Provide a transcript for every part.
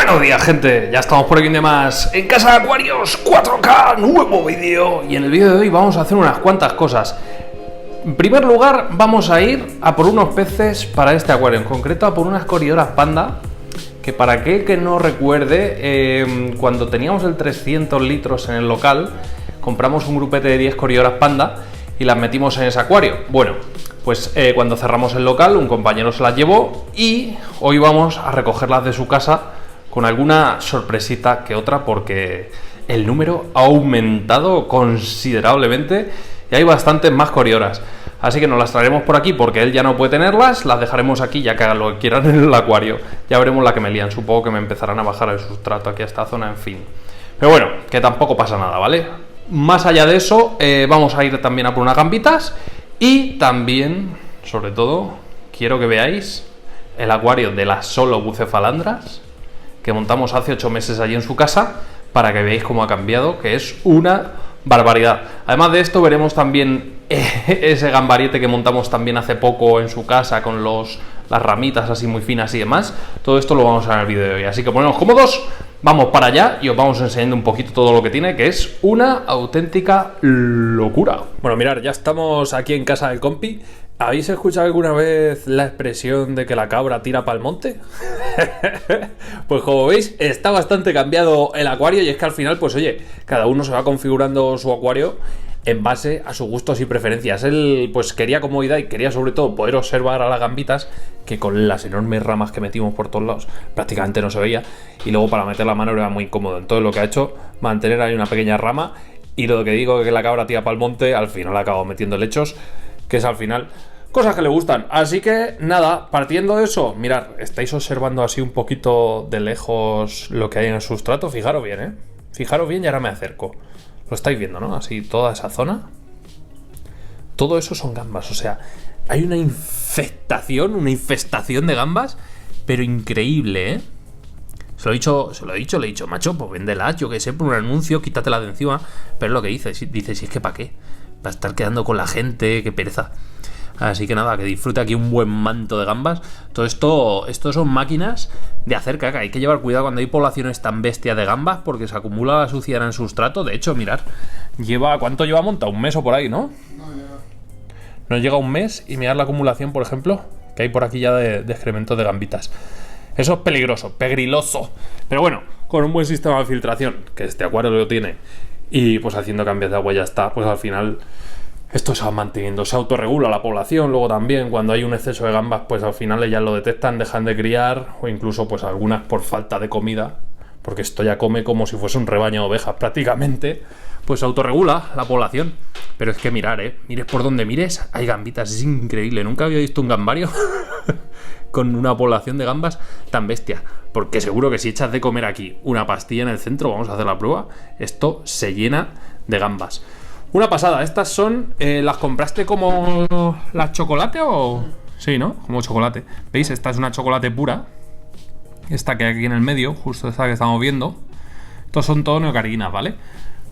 Buenos días, gente, ya estamos por aquí un día más en Casa de Acuarios 4K, nuevo vídeo. Y en el vídeo de hoy vamos a hacer unas cuantas cosas. En primer lugar, vamos a ir a por unos peces para este acuario, en concreto a por unas corioras panda. Que para aquel que no recuerde, cuando teníamos el 300 litros en el local, compramos un grupete de 10 corioras panda y las metimos en ese acuario. Bueno, pues cuando cerramos el local, un compañero se las llevó y hoy vamos a recogerlas de su casa con alguna sorpresita que otra, porque el número ha aumentado considerablemente y hay bastantes más corioras. Así que nos las traeremos por aquí porque él ya no puede tenerlas, las dejaremos aquí ya que hagan lo que quieran en el acuario. Ya veremos la que me lían, supongo que me empezarán a bajar el sustrato aquí a esta zona, en fin. Pero bueno, que tampoco pasa nada, ¿vale? Más allá de eso, vamos a ir también a por unas gambitas y también, sobre todo, quiero que veáis el acuario de las solo bucefalandras que montamos hace 8 meses allí en su casa, para que veáis cómo ha cambiado, que es una barbaridad. Además de esto veremos también ese gambariete que montamos también hace poco en su casa con las ramitas así muy finas y demás. Todo esto lo vamos a ver en el vídeo de hoy, así que ponemos cómodos, vamos para allá y os vamos enseñando un poquito todo lo que tiene, que es una auténtica locura. Bueno, mirad, ya estamos aquí en casa del compi. ¿Habéis escuchado alguna vez la expresión de que la cabra tira pa'l monte? Pues como veis, está bastante cambiado el acuario y es que al final, pues oye, cada uno se va configurando su acuario en base a sus gustos y preferencias. Él pues quería comodidad y quería sobre todo poder observar a las gambitas, que con las enormes ramas que metimos por todos lados prácticamente no se veía, y luego para meter la mano era muy incómodo. Entonces lo que ha hecho, mantener ahí una pequeña rama, y lo que digo que la cabra tira pa'l monte, al final acabo metiendo lechos, que es al final cosas que le gustan. Así que nada, partiendo de eso, mirad, estáis observando así un poquito de lejos lo que hay en el sustrato. Fijaros bien, fijaros bien y ahora me acerco. Lo estáis viendo, ¿no? Así toda esa zona. Todo eso son gambas, o sea, hay una infestación de gambas, pero increíble, ¿eh? Se lo he dicho, le he dicho, macho, pues véndelas, yo que sé, por un anuncio, quítatela de encima. Pero es lo que dice, si es que ¿para qué? Va a estar quedando con la gente, qué pereza. Así que nada, que disfrute aquí un buen manto de gambas. Todo esto son máquinas de hacer caca. Hay que llevar cuidado cuando hay poblaciones tan bestias de gambas, porque se acumula la suciedad en el sustrato. De hecho, mirad, ¿cuánto lleva montado? ¿Un mes o por ahí, no? No llega un mes, y mirad la acumulación, por ejemplo, que hay por aquí ya de excremento de gambitas. Eso es peligroso, pegriloso. Pero bueno, con un buen sistema de filtración, que este acuario lo tiene, y pues haciendo cambios de agua ya está, pues al final esto se va manteniendo, se autorregula la población. Luego también cuando hay un exceso de gambas, pues al final ellas lo detectan, dejan de criar, o incluso pues algunas por falta de comida, porque esto ya come como si fuese un rebaño de ovejas prácticamente, pues se autorregula la población. Pero es que mires por donde mires, hay gambitas, es increíble, nunca había visto un gambario con una población de gambas tan bestia, porque seguro que si echas de comer aquí una pastilla en el centro, vamos a hacer la prueba, esto se llena de gambas. Una pasada. Estas son, ¿las compraste como las chocolate o...? Sí, ¿no? Como chocolate. ¿Veis? Esta es una chocolate pura. Esta que hay aquí en el medio, justo esta que estamos viendo. Estos son todo neocarinas, ¿vale?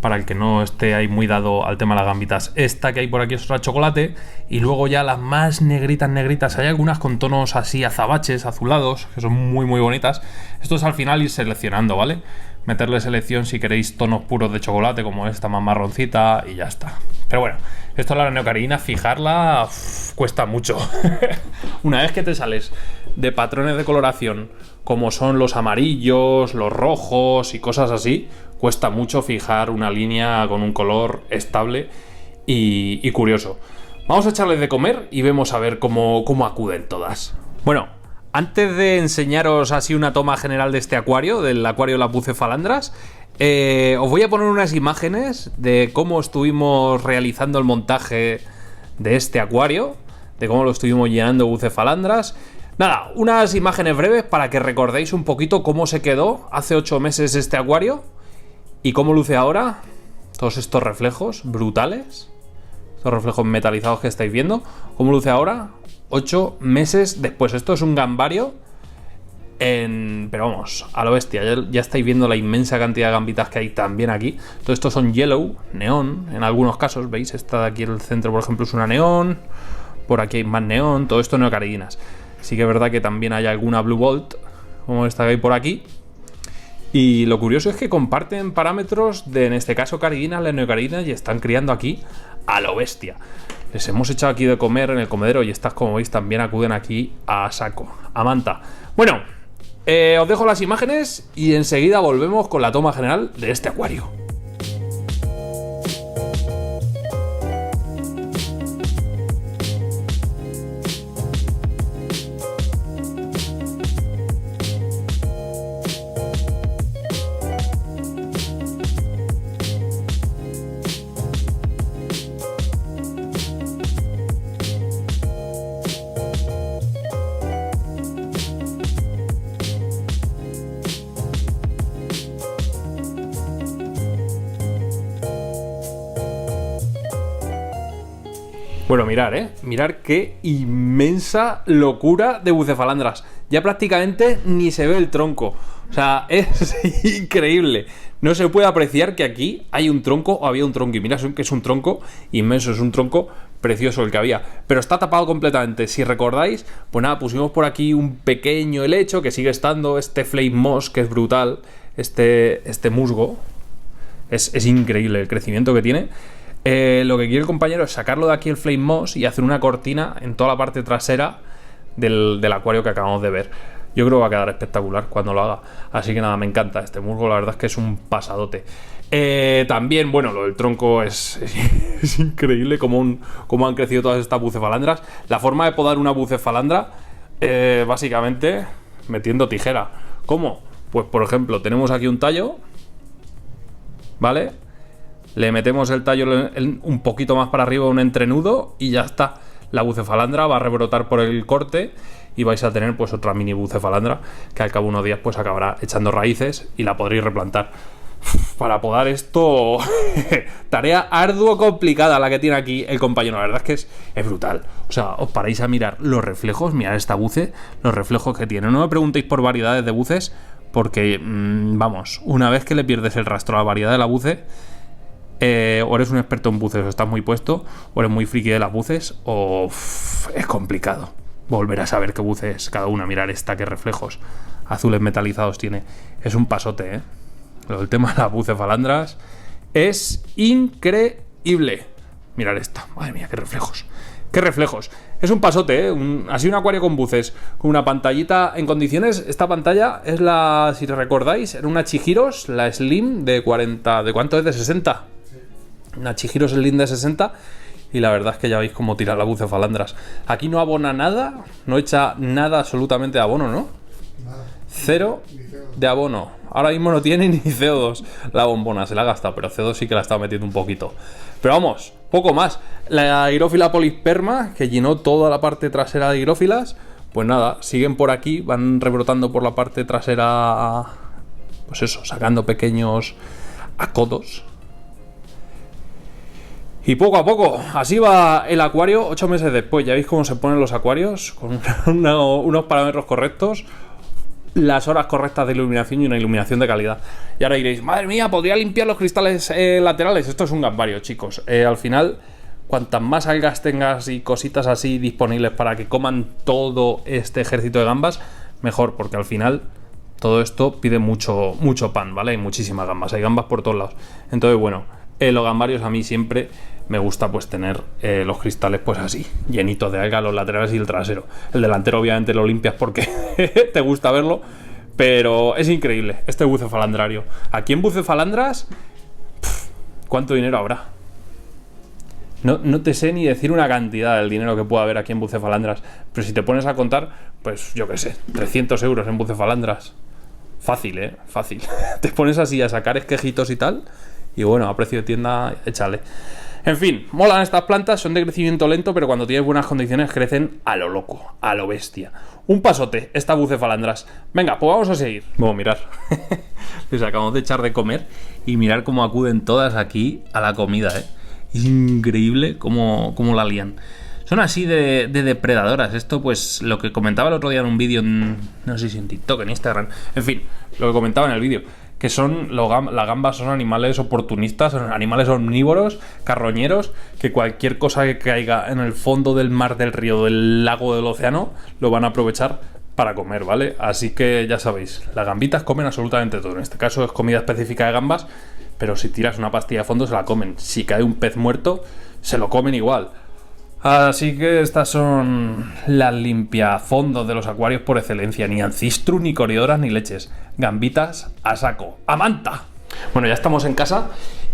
Para el que no esté ahí muy dado al tema de las gambitas. Esta que hay por aquí es otra chocolate. Y luego ya las más negritas. Hay algunas con tonos así azabaches, azulados, que son muy muy bonitas. Esto es al final ir seleccionando, ¿vale? Meterle selección si queréis tonos puros de chocolate, como esta más marroncita, y ya está. Pero bueno, esto es la neocarina, fijarla cuesta mucho. Una vez que te sales de patrones de coloración, como son los amarillos, los rojos y cosas así, cuesta mucho fijar una línea con un color estable y curioso. Vamos a echarles de comer y vemos a ver cómo acuden todas. Bueno, antes de enseñaros así una toma general de este acuario, del acuario de las bucefalandras, os voy a poner unas imágenes de cómo estuvimos realizando el montaje de este acuario, de cómo lo estuvimos llenando de bucefalandras. Nada, unas imágenes breves para que recordéis un poquito cómo se quedó hace 8 meses este acuario y cómo luce ahora. Todos estos reflejos brutales, estos reflejos metalizados que estáis viendo, cómo luce ahora 8 meses después. Esto es un gambario pero vamos, a lo bestia. Ya estáis viendo la inmensa cantidad de gambitas que hay también aquí. Todo esto son yellow, neón, en algunos casos, ¿veis? Esta de aquí en el centro, por ejemplo, es una neón. Por aquí hay más neón, todo esto neocaridinas. Sí que es verdad que también hay alguna Blue Bolt, como esta que hay por aquí. Y lo curioso es que comparten parámetros de, en este caso, caridinas, lenocaridinas, y están criando aquí a lo bestia. Les hemos echado aquí de comer en el comedero y estas, como veis, también acuden aquí a saco, a manta. Bueno, os dejo las imágenes y enseguida volvemos con la toma general de este acuario. Bueno, mirar, mirar qué inmensa locura de bucefalandras. Ya prácticamente ni se ve el tronco. O sea, es increíble. No se puede apreciar que aquí hay un tronco o había un tronco. Y mira que es un tronco inmenso, es un tronco precioso el que había. Pero está tapado completamente. Si recordáis, pues nada, pusimos por aquí un pequeño helecho que sigue estando, este flame moss, que es brutal. Este musgo. Es increíble el crecimiento que tiene. Lo que quiere el compañero es sacarlo de aquí el flame moss y hacer una cortina en toda la parte trasera del acuario que acabamos de ver. Yo creo que va a quedar espectacular cuando lo haga. Así que nada, me encanta este musgo, la verdad es que es un pasadote. También, bueno, lo del tronco es increíble cómo han crecido todas estas bucefalandras. La forma de podar una bucefalandra, básicamente metiendo tijera. ¿Cómo? Pues por ejemplo, tenemos aquí un tallo, ¿vale? Le metemos el tallo un poquito más para arriba, un entrenudo, y ya está. La bucefalandra va a rebrotar por el corte y vais a tener pues otra mini bucefalandra que al cabo de unos días pues acabará echando raíces y la podréis replantar. Para podar esto, tarea ardua, complicada la que tiene aquí el compañero. La verdad es que es brutal. O sea, os paráis a mirar los reflejos, mirad esta buce, los reflejos que tiene. No me preguntéis por variedades de buces, porque, vamos, una vez que le pierdes el rastro a la variedad de la buce, o eres un experto en buces o estás muy puesto, o eres muy friki de las buces, o es complicado volver a saber qué buce es cada una. Mirar esta, qué reflejos azules metalizados tiene. Es un pasote, el tema de las bucefalandras es increíble. Mirar esta, madre mía, qué reflejos. ¡Qué reflejos! Es un pasote, así un acuario con buces, con una pantallita en condiciones. Esta pantalla es la, si recordáis, era una Chihiros, la Slim de 40, ¿de cuánto es? De 60. Una Chihiros Slim de 60. Y la verdad es que ya veis cómo tira la bucefalandras. Aquí no abona nada, no echa nada absolutamente de abono, ¿no? Nada. Cero de abono. Ahora mismo no tiene ni CO2 la bombona, se la ha gastado, pero CO2 sí que la está metiendo un poquito. Pero vamos, poco más. La higrófila polisperma, que llenó toda la parte trasera de higrófilas, pues nada, siguen por aquí, van rebrotando por la parte trasera, pues eso, sacando pequeños acodos. Y poco a poco, así va el acuario 8 meses después. Ya veis cómo se ponen los acuarios, con unos parámetros correctos, las horas correctas de iluminación y una iluminación de calidad. Y ahora diréis, madre mía, ¿podría limpiar los cristales laterales? Esto es un gambario, chicos. Al final, cuantas más algas tengas y cositas así disponibles para que coman todo este ejército de gambas, mejor, porque al final todo esto pide mucho pan, ¿vale? Hay muchísimas gambas, hay gambas por todos lados. Entonces, bueno, los gambarios a mí siempre me gusta pues tener los cristales pues así, llenitos de alga, los laterales y el trasero. El delantero obviamente lo limpias porque te gusta verlo, pero es increíble este bucefalandrario. Aquí en bucefalandras, ¿cuánto dinero habrá? No te sé ni decir una cantidad del dinero que pueda haber aquí en bucefalandras, pero si te pones a contar, pues yo qué sé, 300 euros en bucefalandras. Fácil, fácil. Te pones así a sacar esquejitos y tal, y bueno, a precio de tienda, échale. En fin, molan estas plantas, son de crecimiento lento, pero cuando tienes buenas condiciones crecen a lo loco, a lo bestia. Un pasote, esta bucefalandras. Venga, pues vamos a seguir. Bueno, mirar. Les acabamos de echar de comer y mirar cómo acuden todas aquí a la comida, Es increíble cómo la lían. Son así de depredadoras. Esto, pues, lo que comentaba el otro día en un vídeo, no sé si en TikTok, en Instagram. En fin, lo que comentaba en el vídeo. Que son, las gambas son animales oportunistas, son animales omnívoros, carroñeros, que cualquier cosa que caiga en el fondo del mar, del río, del lago, del océano, lo van a aprovechar para comer, ¿vale? Así que ya sabéis, las gambitas comen absolutamente todo. En este caso es comida específica de gambas, pero si tiras una pastilla de fondo se la comen. Si cae un pez muerto, se lo comen igual. Así que estas son las limpiafondos de los acuarios por excelencia. Ni ancistru, ni coridoras, ni leches. Gambitas a saco. ¡A manta! Bueno, ya estamos en casa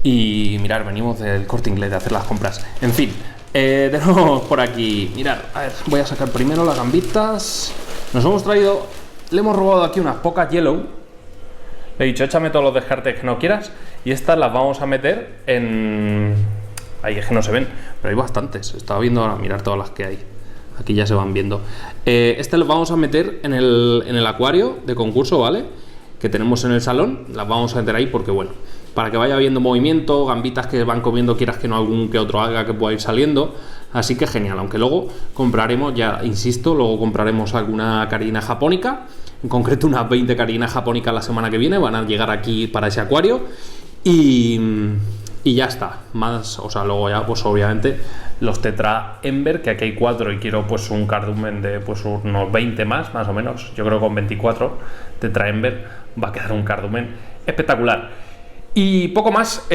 y mirad, venimos del Corte Inglés de hacer las compras. En fin, tenemos por aquí, mirad, a ver, voy a sacar primero las gambitas. Nos hemos traído, le hemos robado aquí unas pocas yellow. Le he dicho, échame todos los descartes que no quieras y estas las vamos a meter en... Ahí es que no se ven, pero hay bastantes. Estaba viendo ahora, mirar todas las que hay. Aquí ya se van viendo. Este lo vamos a meter en el acuario de concurso, ¿vale? Que tenemos en el salón. Las vamos a meter ahí porque, bueno, para que vaya viendo movimiento, gambitas que van comiendo, quieras que no, algún que otro alga que pueda ir saliendo. Así que genial, aunque luego compraremos, ya insisto, luego compraremos alguna carina japónica. En concreto unas 20 carinas japónicas la semana que viene. Van a llegar aquí para ese acuario. Y ya está, más, o sea, luego ya pues obviamente los Tetra Ember, que aquí hay 4 y quiero pues un cardumen de pues unos 20 más o menos. Yo creo que con 24 Tetra Ember va a quedar un cardumen espectacular. Y poco más,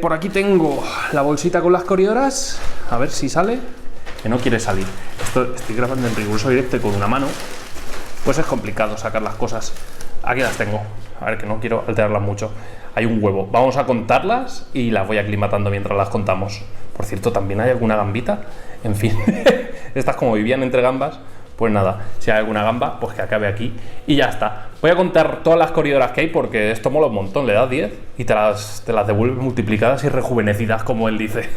por aquí tengo la bolsita con las coridoras, a ver si sale, que no quiere salir. Estoy grabando en riguroso directo y con una mano, pues es complicado sacar las cosas. Aquí las tengo, a ver que no quiero alterarlas mucho. Hay un huevo, vamos a contarlas y las voy aclimatando mientras las contamos. Por cierto, también hay alguna gambita, en fin, estas como vivían entre gambas, pues nada, si hay alguna gamba, pues que acabe aquí y ya está. Voy a contar todas las coridoras que hay porque esto mola un montón, le das 10 y te las devuelve multiplicadas y rejuvenecidas, como él dice.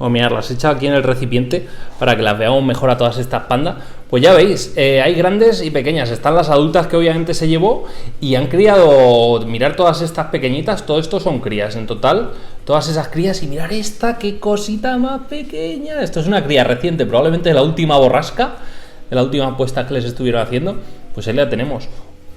O mirad, las he echado aquí en el recipiente para que las veamos mejor a todas estas pandas. Pues ya veis, hay grandes y pequeñas. Están las adultas que obviamente se llevó y han criado, mirar todas estas pequeñitas, todo esto son crías en total, todas esas crías. Y mirar esta, qué cosita más pequeña. Esto es una cría reciente, probablemente de la última borrasca, de la última apuesta que les estuvieron haciendo. Pues ahí la tenemos.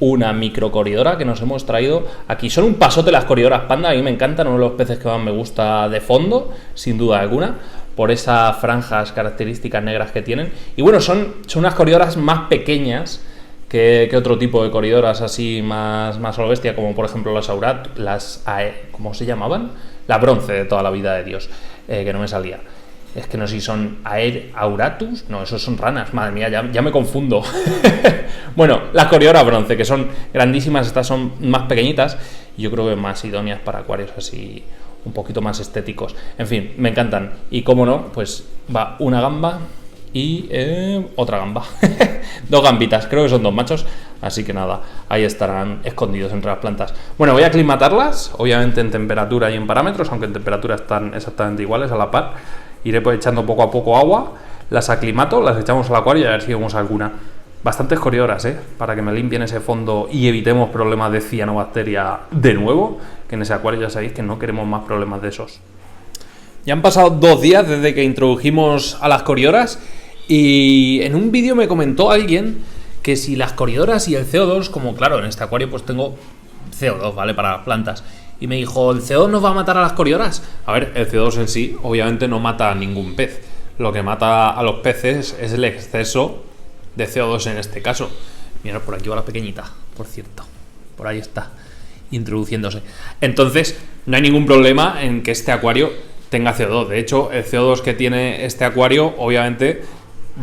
Una microcoridora que nos hemos traído aquí. Son un pasote las coridoras panda, a mí me encantan, uno de los peces que más me gusta de fondo, sin duda alguna, por esas franjas características negras que tienen. Y bueno, son unas coridoras más pequeñas que otro tipo de coridoras así más a lo bestia, como por ejemplo las ¿cómo se llamaban? La bronce de toda la vida de Dios, que no me salía. Es que no sé si son Auratus. No, esos son ranas. Madre mía, ya me confundo. Bueno, las corioras bronce, que son grandísimas. Estas son más pequeñitas y yo creo que más idóneas para acuarios así un poquito más estéticos. En fin, me encantan. Y como no, pues va una gamba y otra gamba. Dos gambitas, creo que son dos machos. Así que nada, ahí estarán escondidos entre las plantas. Bueno, voy a aclimatarlas, obviamente en temperatura y en parámetros, aunque en temperatura están exactamente iguales, a la par. Iré pues echando poco a poco agua, las aclimato, las echamos al acuario y a ver si vemos alguna. Bastantes coridoras, para que me limpien ese fondo y evitemos problemas de cianobacteria de nuevo, que en ese acuario ya sabéis que no queremos más problemas de esos. Ya han pasado 2 días desde que introdujimos a las coridoras y en un vídeo me comentó alguien que si las coridoras y el CO2, como claro, en este acuario pues tengo CO2, ¿vale? Para las plantas. Y me dijo, ¿el CO2 nos va a matar a las coridoras? A ver, el CO2 en sí obviamente no mata a ningún pez. Lo que mata a los peces es el exceso de CO2 en este caso. Mira, por aquí va la pequeñita, por cierto. Por ahí está, introduciéndose. Entonces, no hay ningún problema en que este acuario tenga CO2. De hecho, el CO2 que tiene este acuario, obviamente,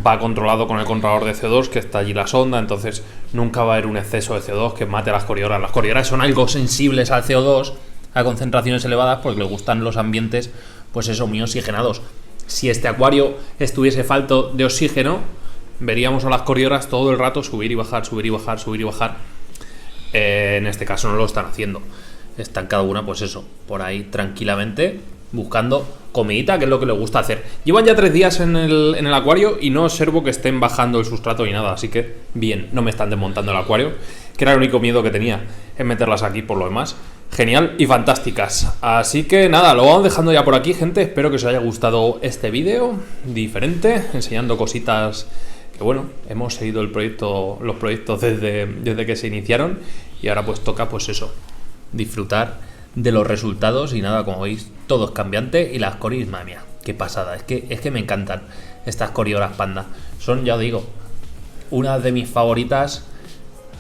va controlado con el controlador de CO2, que está allí la sonda, entonces nunca va a haber un exceso de CO2 que mate a las coridoras. Las coridoras son algo sensibles al CO2, a concentraciones elevadas, porque les gustan los ambientes, pues eso, muy oxigenados. Si este acuario estuviese falto de oxígeno, veríamos a las coridoras todo el rato subir y bajar, subir y bajar, subir y bajar. En este caso no lo están haciendo. Están cada una, pues eso, por ahí tranquilamente, buscando comidita, que es lo que les gusta hacer. Llevan ya 3 días en el acuario y no observo que estén bajando el sustrato ni nada, así que bien, no me están desmontando el acuario, que era el único miedo que tenía, en meterlas aquí. Por lo demás, genial y fantásticas. Así que nada, lo vamos dejando ya por aquí, gente. Espero que os haya gustado este vídeo diferente, enseñando cositas que, bueno, hemos seguido los proyectos desde que se iniciaron y ahora pues toca, pues eso, disfrutar de los resultados. Y nada, como veis, todo es cambiante y las coris, madre mía, qué pasada. Es que me encantan estas coridoras panda. Son, ya os digo, una de mis favoritas,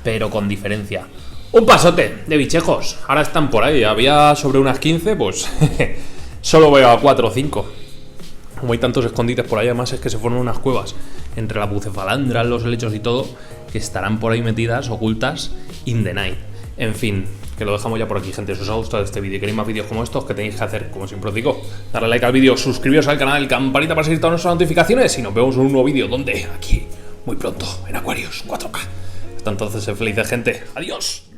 pero con diferencia. Un pasote de bichejos. Ahora están por ahí. Había sobre unas 15, pues solo veo a 4 o 5. Como hay tantos escondites por ahí, además es que se fueron unas cuevas entre la bucefalandra, los helechos y todo, que estarán por ahí metidas, ocultas, in the night. En fin, que lo dejamos ya por aquí, gente. Si os ha gustado este vídeo y queréis más vídeos como estos, ¿qué tenéis que hacer? Como siempre os digo, darle like al vídeo, suscribiros al canal, campanita para seguir todas nuestras notificaciones y nos vemos en un nuevo vídeo. ¿Dónde? Aquí, muy pronto, en Aquarius 4K. Hasta entonces, sed felices, gente. Adiós.